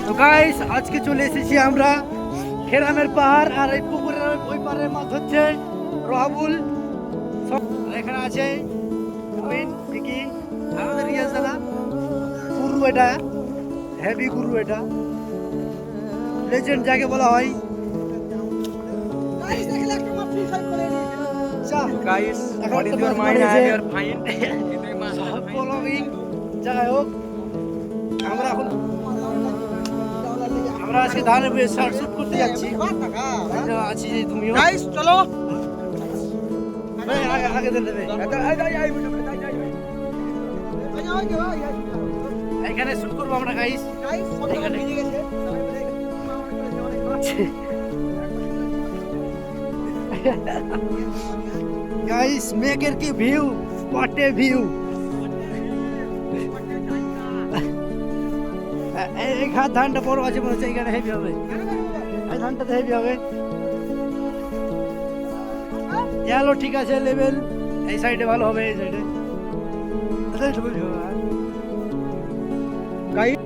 তো গাইস আজকে চলে এসেছি আমরা খেরামের পাহাড়, আর এই পুকুরের ওই পাড়ের মাছ হচ্ছে রাহুল। এখানে আছে দেখি আমাদের রিয়াজ দাদা, গুরু এটা, হেভি গুরু, এটা লেজেন্ড যাকে বলা হয়। Guys, what is your mind? I am your fine. যাই হোক, আমরা আজকে ধানের শুট করতে যাচ্ছি। আছি যে তুমিও চলো আগে দেবে, এখানে শুট করবো আমরা গাইস। গাইস মেঘের কি ভিউ, হোয়াট এ ভিউ। এই ধানটা বড় আছে মনে হচ্ছে, এখানে হেভি হবে, এই ধানটাতে হেভি হবে। গেলো ঠিক আছে লেভেল, এই সাইডে ভালো হবে, এই সাইডে।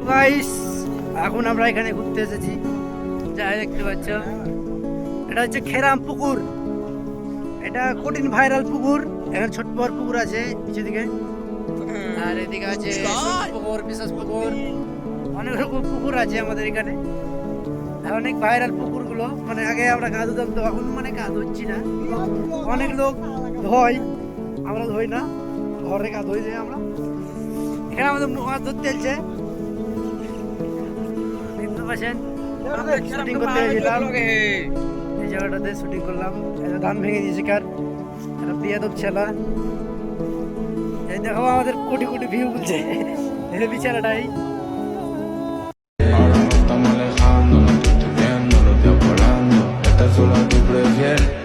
গাইস এখন আমরা এখানে ঘুরতে এসেছি, যা দেখতে পাচ্ছ এটা হচ্ছে খেরাম পুকুর। এটা কঠিন ভাইরাল পুকুর। এখানে ছোট বড় পুকুর আছে নিচে দিকে, আর এদিকে আছে পুকুর, বিশেষ পুকুর, অনেক রকম পুকুর আছে আমাদের এখানে। অনেক ভাইরাল পুকুরগুলো, মানে আগে আমরা গা ধুতাম, তো এখন মানে গা ধুচ্ছি না। অনেক লোক ধোয়, আমরা ধোই না, ঘরে গা ধুই যাই আমরা। এখানে আমাদের মাছ ধরতে এলছে, শুটিং করতে গেছিলাম এই জায়গাটাতে, শুটিং করলাম। ধান ভেঙে দিয়েছে কার, একটা বিয়াদব ছেলা। এই দেখো আমাদের কোটি কোটি ভিউ বলছে বিচারাটাই। Ahora no estamos alejando, no te estoy viendo, lo estoy volando. Esta es solo tu prefiero.